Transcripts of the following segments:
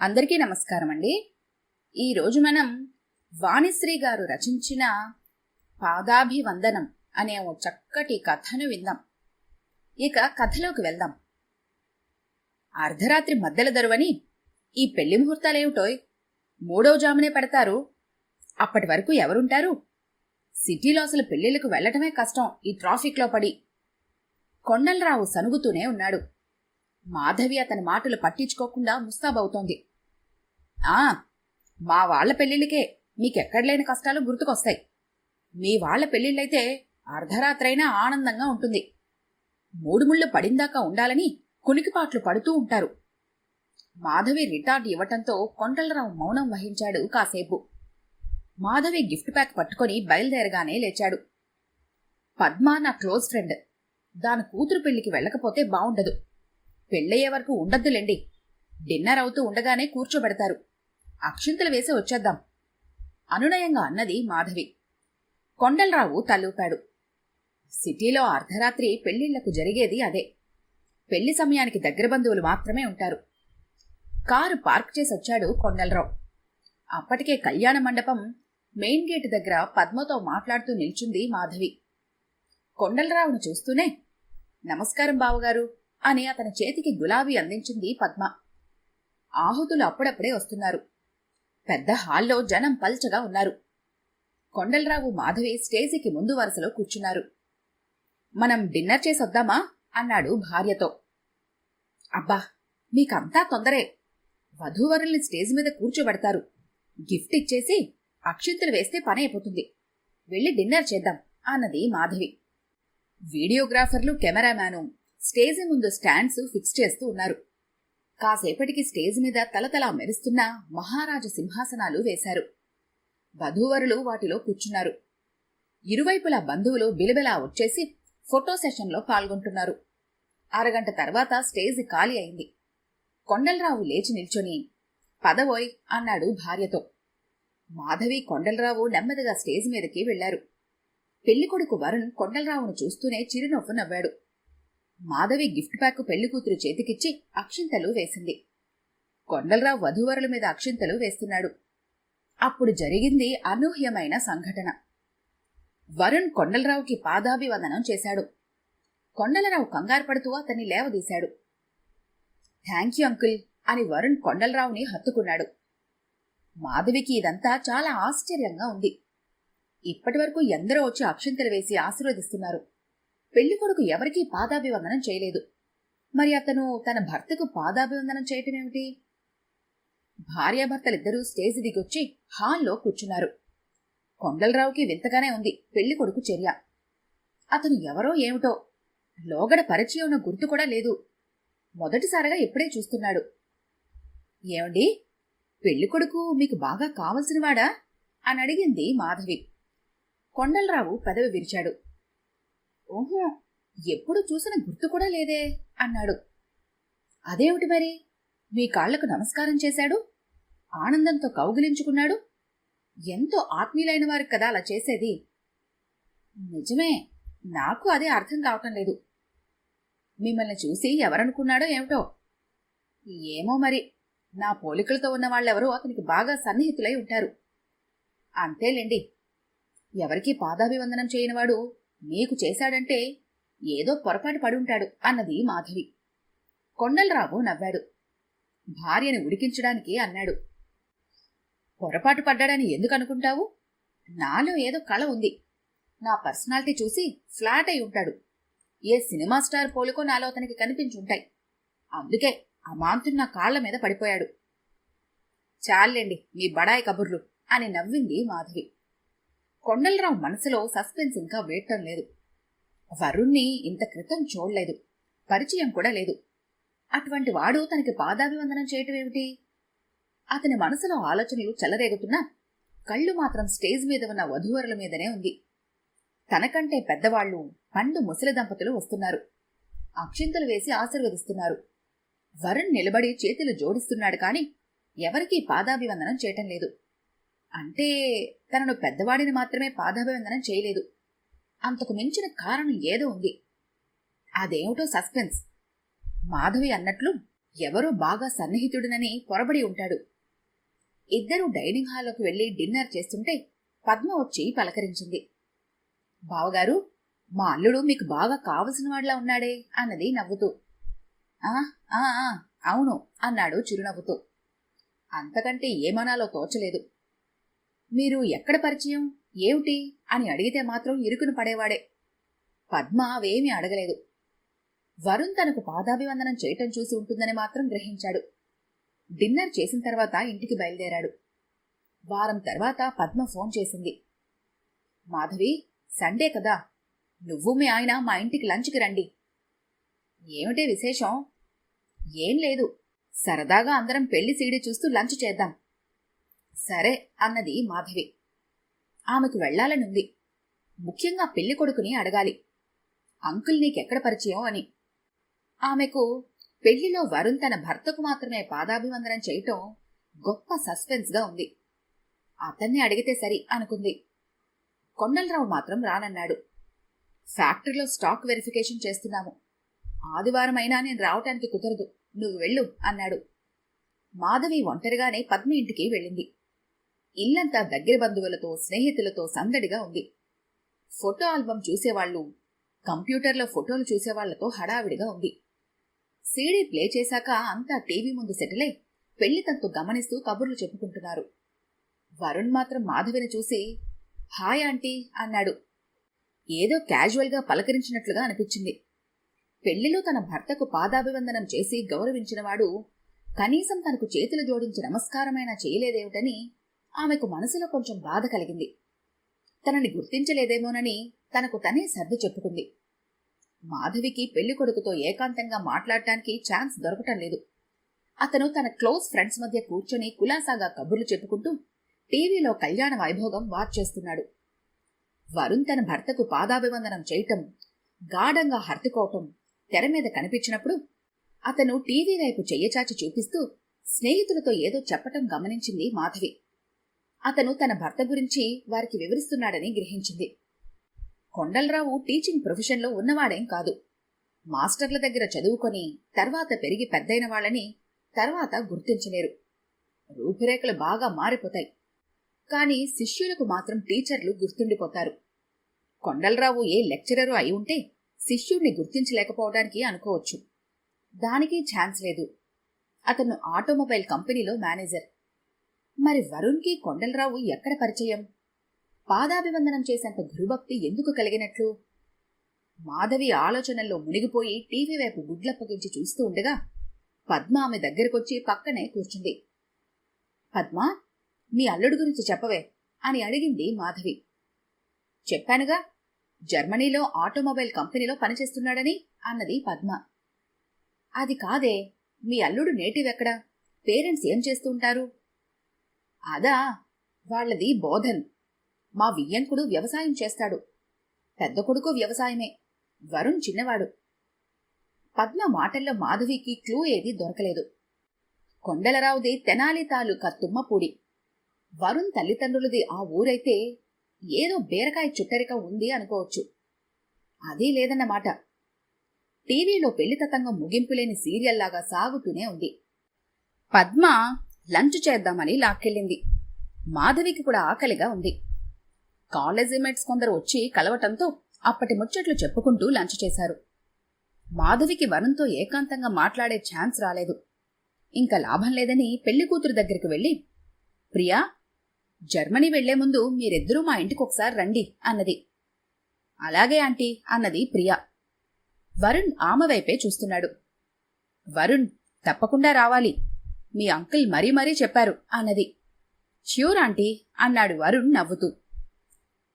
అందరికీ నమస్కారం అండి. ఈరోజు మనం వాణిశ్రీ గారు రచించిన పాదాభివందనం అనే ఓ చక్కటి కథను విందాం. ఇక కథలోకి వెళ్దాం. అర్ధరాత్రి మధ్యల దరువని ఈ పెళ్లి ముహూర్తాలేమిటోయ్, 3వ జామునే పెడతారు. అప్పటి వరకు ఎవరుంటారు? సిటీలో అసలు పెళ్లిళ్లకు వెళ్లటమే కష్టం ఈ ట్రాఫిక్లో పడి. కొండలరావు సనుగుతూనే ఉన్నాడు. మాధవి అతని మాటలు పట్టించుకోకుండా ముస్తాబవుతోంది. మా వాళ్ల పెళ్లిళ్ళకే మీకెక్కడలేని కష్టాలు గుర్తుకొస్తాయి. మీ వాళ్ల పెళ్లిళ్ళైతే అర్ధరాత్రైనా ఆనందంగా ఉంటుంది. 3 ముళ్ళు పడిందాకా ఉండాలని కునికిపాట్లు పడుతూ ఉంటారు. మాధవి రిటార్ట్ ఇవ్వటంతో కొండలరావు మౌనం వహించాడు కాసేపు. మాధవి గిఫ్ట్ ప్యాక్ పట్టుకొని బయలుదేరగానే లేచాడు. పద్మ నా క్లోజ్ ఫ్రెండ్. దాని కూతురు పెళ్లికి వెళ్ళకపోతే బావుండదు. పెళ్ళయ్యే వరకు ఉండద్దులేండి. డిన్నర్ అవుతూ ఉండగానే కూర్చోబెడతారు. అక్షింతలు వేసి వచ్చేద్దాం అనునయంగా అన్నది మాధవి. కొండలరావు తలూపాడు. సిటీలో అర్ధరాత్రి పెళ్లిళ్లకు జరిగేది అదే. పెళ్లి సమయానికి దగ్గర బంధువులు మాత్రమే ఉంటారు. కారు పార్క్ చేసి వచ్చాడు కొండలరావు. అప్పటికే కళ్యాణ మండపం మెయిన్ గేట్ దగ్గర పద్మతో మాట్లాడుతూ నిల్చుంది మాధవి. కొండలరావును చూస్తూనే నమస్కారం బావగారు అని అతని చేతికి గులాబీ అందించింది పద్మ. ఆహుతులు అప్పుడప్పుడే వస్తున్నారు. పెద్ద హాల్లో జనం పల్చగా ఉన్నారు. కొండలరావు మాధవి స్టేజీకి ముందు వరుసలో కూర్చున్నారు. మనం డిన్నర్ చేసొద్దామా అన్నాడు భార్యతో. అబ్బా, మీకంతా తొందరే. వధూవరుల్ని స్టేజ్ మీద కూర్చోబెడతారు. గిఫ్ట్ ఇచ్చేసి అక్షింతలు వేస్తే పని అయిపోతుంది. వెళ్ళి డిన్నర్ చేద్దాం అన్నది మాధవి. వీడియోగ్రాఫర్లు కెమెరామ్యాను స్టేజి ముందు స్టాండ్స్ ఫిక్స్ చేస్తూ ఉన్నారు. కాసేపటికి స్టేజ్ మీద తలతలా మెరుస్తున్న మహారాజ సింహాసనాలు వేశారు. వధూవరులు వాటిలో కూర్చున్నారు. ఇరువైపులా బంధువులు బిలబిలా వచ్చేసి ఫోటో సెషన్లో పాల్గొంటున్నారు. అరగంట తర్వాత స్టేజి ఖాళీ అయింది. కొండలరావు లేచి నిల్చొని పదవోయ్ అన్నాడు భార్యతో. మాధవి కొండలరావు నెమ్మదిగా స్టేజ్ మీదకి వెళ్లారు. పెళ్లికొడుకు వరుణ్ కొండలరావును చూస్తూనే చిరునవ్వు నవ్వాడు. మాధవి గిఫ్ట్ ప్యాక్ పెళ్లికూతురు చేతికిచ్చి అక్షింతలు వేసింది. కొండలరావు వధూవరుల మీద అక్షింతలు వేస్తున్నాడు. అప్పుడు జరిగింది అనూహ్యమైన సంఘటన. వరుణ్ కొండలరావుకి పాదాభివందనం చేశాడు. కొండలరావు కంగారు పడుతూ అతన్ని లేవదీశాడు. థ్యాంక్యూ అంకుల్ అని వరుణ్ కొండలరావుని హత్తుకున్నాడు. మాధవికి ఇదంతా చాలా ఆశ్చర్యంగా ఉంది. ఇప్పటివరకు ఎందరో వచ్చి అక్షింతలు వేసి ఆశీర్వదిస్తున్నారు. పెళ్లికొడుకు ఎవరికీ పాదాభివందనం చేయలేదు. మరి అతను తన భర్తకు పాదాభివందనం చేయటమేమిటి? భార్యాభర్తలిద్దరూ స్టేజ్ దిగొచ్చి హాల్లో కూర్చున్నారు. కొండలరావుకి వింతగానే ఉంది పెళ్లికొడుకు చర్య. అతను ఎవరో ఏమిటో, లోగడ పరిచయం ఉన్న గుర్తు కూడా లేదు. మొదటిసారిగా ఇప్పుడే చూస్తున్నాడు. ఏమండి, పెళ్లికొడుకు మీకు బాగా కావలసినవాడా అని అడిగింది మాధవి. కొండలరావు పెదవి విరిచాడు. ఓహో, ఎప్పుడు చూసిన గుర్తు కూడా లేదే అన్నాడు. అదేమిటి మరి, మీ కాళ్లకు నమస్కారం చేశాడు, ఆనందంతో కౌగిలించుకున్నాడు. ఎంతో ఆత్మీయులైన వారికి కదా అలా చేసేది. నిజమే, నాకు అదే అర్థం కావటం లేదు. మిమ్మల్ని చూసి ఎవరనుకున్నాడో ఏమిటో. ఏమో మరి, నా పోలికలతో ఉన్న వాళ్ళెవరో అతనికి బాగా సన్నిహితులై ఉంటారు. అంతేలేండి, ఎవరికీ పాదాభివందనం చేయనివాడు నీకు చేశాడంటే ఏదో పొరపాటు పడుంటాడు అన్నది మాధవి. కొండలరావు నవ్వాడు. భార్యని ఉడికించడానికి అన్నాడు. పొరపాటు పడ్డాడని ఎందుకు అనుకుంటావు? నాలో ఏదో కళ ఉంది. నా పర్సనాలిటీ చూసి ఫ్లాట్ అయి ఉంటాడు. ఏ సినిమా స్టార్ పోలికో నాలో అతనికి కనిపించుంటాయి. అందుకే అమాంతం నా కాళ్ల మీద పడిపోయాడు. చాలండి మీ బడాయి కబుర్లు అని నవ్వింది మాధవి. కొండలరావు మనసులో సస్పెన్స్ ఇంకా వేయటం లేదు. వరుణ్ణి ఇంత క్రితం చూడలేదు, పరిచయం కూడా లేదు. అటువంటి వాడు తనకి పాదాభివందనం చేయటమేమిటి? అతని మనసులో ఆలోచనలు చెలరేగుతున్నా కళ్ళు మాత్రం స్టేజ్ మీద ఉన్న వధూవరుల మీదనే ఉంది. తనకంటే పెద్దవాళ్లు, పండు ముసలి దంపతులు వస్తున్నారు. అక్షింతలు వేసి ఆశీర్వదిస్తున్నారు. వరుణ్ నిలబడి చేతులు జోడిస్తున్నాడు కాని ఎవరికీ పాదాభివందనం చేయటం లేదు. అంటే తనను పెద్దవాడిని మాత్రమే పాదాభివందనం చేయలేదు. అంతకు మించిన కారణం ఏదో ఉంది. అదేమిటో సస్పెన్స్. మాధవి అన్నట్లు ఎవరో బాగా సన్నిహితుడినని పొరబడి ఉంటాడు. ఇద్దరూ డైనింగ్ హాల్లోకి వెళ్లి డిన్నర్ చేస్తుంటే పద్మ వచ్చి పలకరించింది. బావగారు, మా అల్లుడు మీకు బాగా కావలసిన వాడిలా ఉన్నాడే అన్నది నవ్వుతూ. ఆ ఆ అవును అన్నాడు చిరునవ్వుతూ. అంతకంటే ఏమనాలో తోచలేదు. మీరు ఎక్కడ పరిచయం, ఏమిటి అని అడిగితే మాత్రం ఇరుకును పడేవాడే. పద్మ అవేమీ అడగలేదు. వరుణ్ తనకు పాదాభివందనం చేయటం చూసి ఉంటుందని మాత్రం గ్రహించాడు. డిన్నర్ చేసిన తర్వాత ఇంటికి బయలుదేరాడు. వారం తర్వాత పద్మ ఫోన్ చేసింది. మాధవి, సండే కదా, నువ్వు మీ ఆయన మా ఇంటికి లంచ్కి రండి. ఏమిటే విశేషం? ఏం లేదు, సరదాగా అందరం పెళ్లి సీడీ చూస్తూ లంచ్ చేద్దాం. సరే అన్నది మాధవి. ఆమెకు వెళ్లాలనుంది. ముఖ్యంగా పెళ్లి కొడుకుని అడగాలి, అంకుల్ నీకెక్కడ పరిచయం అని. ఆమెకు పెళ్లిలో వరుణ్ తన భర్తకు మాత్రమే పాదాభివందనం చేయటం గొప్ప సస్పెన్స్గా ఉంది. అతన్ని అడిగితే సరి అనుకుంది. కొండలరావు మాత్రం రానన్నాడు. ఫ్యాక్టరీలో స్టాక్ వెరిఫికేషన్ చేస్తున్నాము, ఆదివారం అయినా నేను రావటానికి కుదరదు, నువ్వు వెళ్ళు అన్నాడు. మాధవి ఒంటరిగానే పద్మ ఇంటికి వెళ్ళింది. ఇల్లంతా దగ్గర బంధువులతో స్నేహితులతో సందడిగా ఉంది. ఫోటో ఆల్బమ్ చూసేవాళ్లు, కంప్యూటర్లో ఫోటోలు చూసేవాళ్లతో హడావిడిగా ఉంది. సీడీ ప్లే చేశాక అంతా టీవీ ముందు సెటిలై పెళ్లి తంతు గమనిస్తూ కబుర్లు చెప్పుకుంటున్నారు. వరుణ్ మాత్రం మాధవిని చూసి హాయ్ ఆంటీ అన్నాడు. ఏదో క్యాజువల్గా పలకరించినట్లుగా అనిపించింది. పెళ్లిలో తన భర్తకు పాదాభివందనం చేసి గౌరవించినవాడు కనీసం తనకు చేతులు జోడించి నమస్కారమైనా చేయలేదేమిటని ఆమెకు మనసులో కొంచెం బాధ కలిగింది. తనని గుర్తించలేదేమోనని తనకు తనే సర్ది చెప్పుకుంది. మాధవికి పెళ్లి కొడుకుతో ఏకాంతంగా మాట్లాడటానికి ఛాన్స్ దొరకటం లేదు. అతను తన క్లోజ్ ఫ్రెండ్స్ మధ్య కూర్చొని కులాసాగా కబుర్లు చెప్పుకుంటూ టీవీలో కళ్యాణ వైభోగం వాచ్ చేస్తున్నాడు. వరుణ్ తన భర్తకు పాదాభివందనం చేయటం, గాఢంగా హత్తుకోవటం తెర మీద కనిపించినప్పుడు అతను టీవీ వైపు చెయ్యచాచి చూపిస్తూ స్నేహితులతో ఏదో చెప్పటం గమనించింది మాధవి. అతను తన భర్త గురించి వారికి వివరిస్తున్నాడని గ్రహించింది. కొండలరావు టీచింగ్ ప్రొఫెషన్లో ఉన్నవాడేం కాదు. మాస్టర్ల దగ్గర చదువుకొని తర్వాత పెరిగి పెద్దయిన వాళ్ళని తర్వాత గుర్తించలేరు. రూపురేఖలు బాగా మారిపోతాయి. కాని శిష్యులకు మాత్రం టీచర్లు గుర్తుండిపోతారు. కొండలరావు ఏ లెక్చరరు అయి ఉంటే శిష్యుడిని గుర్తించలేకపోవడానికి అనుకోవచ్చు. దానికి ఛాన్స్ లేదు. అతను ఆటోమొబైల్ కంపెనీలో మేనేజర్. మరి వరుణ్కి కొండలరావు ఎక్కడ పరిచయం? పాదాభివందనం చేసేంత గురుభక్తి ఎందుకు కలిగినట్లు? మాధవి ఆలోచనల్లో మునిగిపోయి టీవీ వైపు గుడ్లప్పగించి చూస్తూ ఉండగా పద్మ ఆమె దగ్గరకొచ్చి పక్కనే కూర్చుంది. పద్మా, మీ అల్లుడు గురించి చెప్పవే అని అడిగింది మాధవి. చెప్పానుగా, జర్మనీలో ఆటోమొబైల్ కంపెనీలో పనిచేస్తున్నాడని అన్నది పద్మ. అది కాదే, మీ అల్లుడు నేటివ్ ఎక్కడా? పేరెంట్స్ ఏం చేస్తూ ఉంటారు? అదా, వాళ్లది బోధన్. మా వియ్యంకుడు వ్యవసాయం చేస్తాడు. పెద్ద కొడుకు వ్యవసాయమే. వరుణ్ చిన్నవాడు. పద్మ మాటల్లో మాధవికి క్లూ ఏదీ దొరకలేదు. కొండలరావుది తెనాలి తాలూకా తుమ్మపూడి. వరుణ్ తల్లిదండ్రులది ఆ ఊరైతే ఏదో బీరకాయ చుట్టరిక ఉంది అనుకోవచ్చు. అదీ లేదన్నమాట. టీవీలో పెళ్లి తతంగం ముగింపులేని సీరియల్లాగా సాగుతూనే ఉంది. పద్మ లంచ్ చేద్దామని లాక్కెళ్ళింది. మాధవికి కూడా ఆకలిగా ఉంది. కాలేజీ మేట్స్ కొందరు వచ్చి కలవటంతో అప్పటి ముచ్చట్లు చెప్పుకుంటూ లంచ్ చేశారు. మాధవికి వరుణ్తో ఏకాంతంగా మాట్లాడే ఛాన్స్ రాలేదు. ఇంకా లాభం లేదని పెళ్లి కూతురు దగ్గరికి వెళ్లి, ప్రియా, జర్మనీ వెళ్లే ముందు మీరిద్దరూ మా ఇంటికి ఒకసారి రండి అన్నది. అలాగే ఆంటీ అన్నది ప్రియా. వరుణ్ ఆమె వైపే చూస్తున్నాడు. వరుణ్, తప్పకుండా రావాలి, మీ అంకుల్ మరీ మరీ చెప్పారు అన్నది. ష్యూర్ ఆంటీ అన్నాడు వరుణ్ నవ్వుతూ.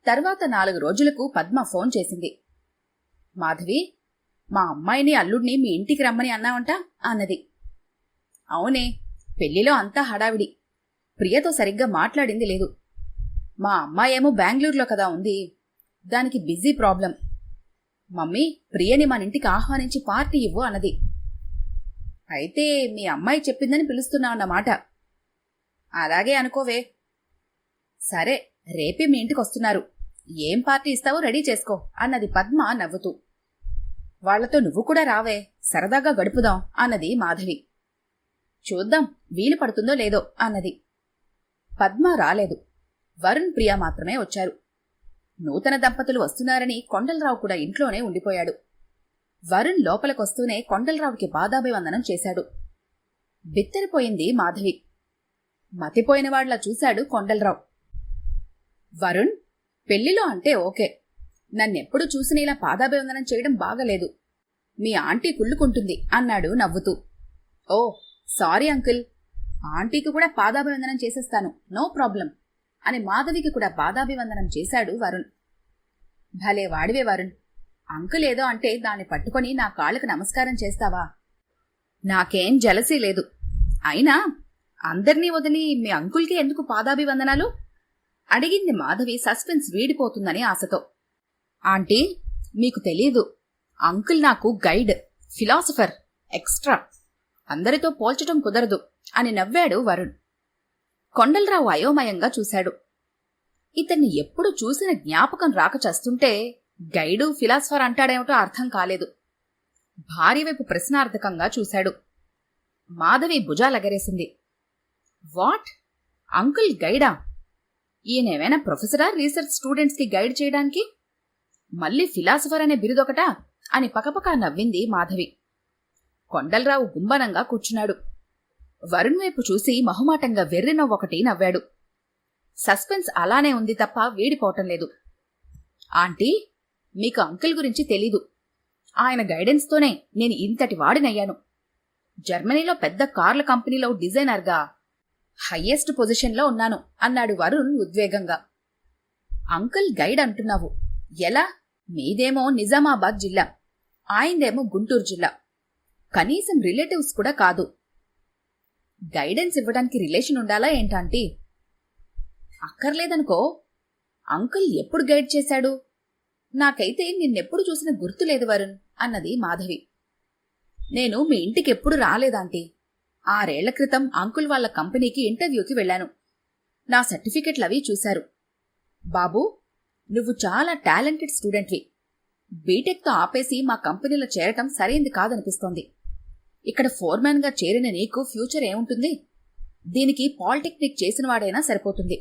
తర్వాత 4 రోజులకు పద్మ ఫోన్ చేసింది. మాధవి, మా అమ్మాయిని అల్లుడిని మీ ఇంటికి రమ్మని అన్నావంట అన్నది. అవునే, పెళ్లిలో అంతా హడావిడి. ప్రియతో సరిగ్గా మాట్లాడింది లేదు. మా అమ్మాయేమో బెంగళూరులో కదా ఉంది, దానికి బిజీ ప్రాబ్లం. మమ్మీ, ప్రియని మన ఇంటికి ఆహ్వానించి పార్టీ ఇవ్వు అన్నది. అయితే మీ అమ్మాయి చెప్పిందని పిలుస్తున్నావు అన్నమాట. అలాగే అనుకోవే. సరే, రేపే మీ ఇంటికి వస్తున్నారు, ఏం పార్టీ ఇస్తావో రెడీ చేసుకో అన్నది పద్మ నవ్వుతూ. వాళ్లతో నువ్వు కూడా రావే, సరదాగా గడుపుదాం అన్నది మాధవి. చూద్దాం వీలు పడుతుందో లేదో అన్నది. పద్మ రాలేదు. వరుణ్, ప్రియా మాత్రమే వచ్చారు. నూతన దంపతులు వస్తున్నారని కొండలరావు కూడా ఇంట్లోనే ఉండిపోయాడు. వరుణ్ లోపలికొస్తూనే కొండలరావుకి పాదాభివందనం చేశాడు. బిత్తరిపోయింది మాధవి. మతిపోయినవాళ్లా చూశాడు కొండలరావు. వరుణ్, పెళ్లిలో అంటే ఓకే, నన్నెప్పుడు చూసిన ఇలా పాదాభివందనం చేయడం బాగలేదు. మీ ఆంటీ కుళ్ళుకుంటుంది అన్నాడు నవ్వుతూ. ఓ సారీ అంకుల్, ఆంటీకి కూడా పాదాభివందనం చేసేస్తాను, నో ప్రాబ్లం అని మాధవికి కూడా పాదాభివందనం చేశాడు వరుణ్. భలే వాడివే వరుణ్, అంకుల్ ఏదో అంటే దాన్ని పట్టుకొని నా కాళ్ళకు నమస్కారం చేస్తావా? నాకేం జలసీ లేదు. అయినా అందర్నీ వదిలి మీ అంకుల్కి ఎందుకు పాదాభివందనాలు అడిగింది మాధవి సస్పెన్స్ వీడిపోతుందని ఆశతో. ఆంటీ, మీకు తెలీదు, అంకుల్ నాకు గైడ్, ఫిలాసఫర్, ఎక్స్ట్రా, అందరితో పోల్చటం కుదరదు అని నవ్వాడు వరుణ్. కొండలరావు అయోమయంగా చూశాడు. ఇతన్ని ఎప్పుడు చూసిన జ్ఞాపకం రాక చస్తుంటే గైడు, ఫిలాసఫర్ అంటాడేమిటో అర్థం కాలేదు. భార్య వైపు ప్రశ్నార్థకంగా చూశాడు. మాధవి భుజాలగరేసింది. వాట్, అంకుల్ గైడా? ఈయనేమైనా ప్రొఫెసరా రీసెర్చ్ స్టూడెంట్స్కి గైడ్ చేయడానికి? మళ్ళీ ఫిలాసఫర్ అనే బిరుదొకటా అని పకపకా నవ్వింది మాధవి. కొండలరావు గుంబనంగా కూర్చున్నాడు. వరుణ్ వైపు చూసి మొహమాటంగా వెర్రి నవ్వొకటి నవ్వాడు. సస్పెన్స్ అలానే ఉంది తప్ప వీడిపోవటం లేదు. ఆంటీ, మీకు అంకుల్ గురించి తెలీదు. ఆయన గైడెన్స్తోనే నేను ఇంతటి వాడినయ్యాను. జర్మనీలో పెద్ద కార్ల కంపెనీలో డిజైనర్గా హయ్యెస్ట్ పొజిషన్లో ఉన్నాను అన్నాడు వరుణ్ ఉద్వేగంగా. అంకుల్ గైడ్ అంటున్నావు, ఎలా? మీదేమో నిజామాబాద్ జిల్లా, ఆయనదేమో గుంటూరు జిల్లా, కనీసం రిలేటివ్స్ కూడా కాదు. గైడెన్స్ ఇవ్వడానికి రిలేషన్ ఉండాలా ఏంటంటీ? అక్కర్లేదనుకో. అంకుల్ ఎప్పుడు గైడ్ చేశాడు? నాకైతే నిన్నెప్పుడు చూసిన గుర్తులేదు వరుణ్ అన్నది మాధవి. నేను మీ ఇంటికెప్పుడు రాలేదాంటీ. 6 ఏళ్ల క్రితం అంకుల్ వాళ్ల కంపెనీకి ఇంటర్వ్యూకి వెళ్లాను. నా సర్టిఫికెట్లవి చూశారు. బాబూ, నువ్వు చాలా టాలెంటెడ్ స్టూడెంట్వి. బీటెక్తో ఆపేసి మా కంపెనీలో చేరటం సరైంది కాదనిపిస్తోంది. ఇక్కడ ఫోర్మాన్గా చేరిన నీకు ఫ్యూచర్ ఏముంటుంది? దీనికి పాలిటెక్నిక్ చేసినవాడైనా సరిపోతుంది.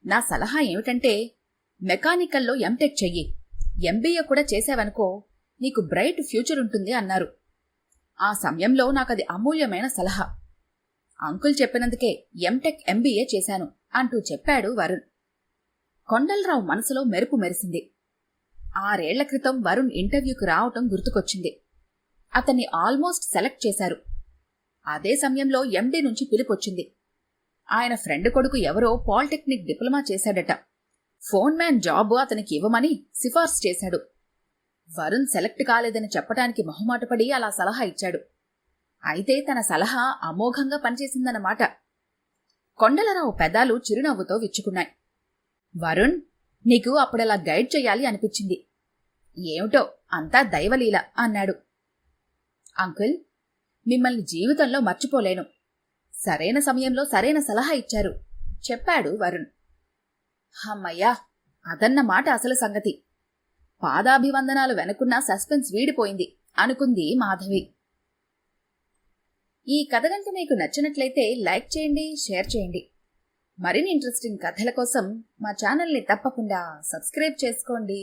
నా సలహా ఏమిటంటే మెకానికల్లో ఎంటెక్ చెయ్యి, ఎంబీఏ కూడా చేసావనుకో నీకు బ్రైట్ ఫ్యూచర్ ఉంటుంది అన్నారు. ఆ సమయంలో నాకది అమూల్యమైన సలహా. అంకుల్ చెప్పినందుకే ఎంటెక్ ఎంబీఏ చేశాను అంటూ చెప్పాడు వరుణ్. కొండలరావు మనసులో మెరుపు మెరిసింది. 6 ఏళ్ల క్రితం వరుణ్ ఇంటర్వ్యూకి రావటం గుర్తుకొచ్చింది. అతన్ని ఆల్మోస్ట్ సెలెక్ట్ చేశారు. అదే సమయంలో ఎండీ నుంచి పిలుపొచ్చింది. ఆయన ఫ్రెండ్ కొడుకు ఎవరో పాలిటెక్నిక్ డిప్లొమా చేశాడట. ఫోన్ మ్యాన్ జాబు అతనికి ఇవ్వమని సిఫార్సు చేశాడు. వరుణ్ సెలెక్ట్ కాలేదని చెప్పటానికి మొహమాటపడి అలా సలహా ఇచ్చాడు. అయితే తన సలహా అమోఘంగా పనిచేసిందన్నమాట. కొండలరావు పెదాలు చిరునవ్వుతో విచ్చుకున్నాయి. వరుణ్, నీకు అప్పుడలా గైడ్ చెయ్యాలి అనిపించింది. ఏమిటో అంతా దైవలీల అన్నాడు. అంకుల్, మిమ్మల్ని జీవితంలో మర్చిపోలేను. సరైన సమయంలో సరైన సలహా ఇచ్చారు చెప్పాడు వరుణ్. హమ్మయ్యా, అదన్నమాట అసలు సంగతి. పాదాభివందనాలు వెనుకున్న సస్పెన్స్ వీడిపోయింది అనుకుంది మాధవి. ఈ కథ గనుక మీకు నచ్చినట్లయితే లైక్ చేయండి, షేర్ చేయండి. మరిన్ని ఇంట్రెస్టింగ్ కథల కోసం మా ఛానల్ని తప్పకుండా సబ్స్క్రైబ్ చేసుకోండి.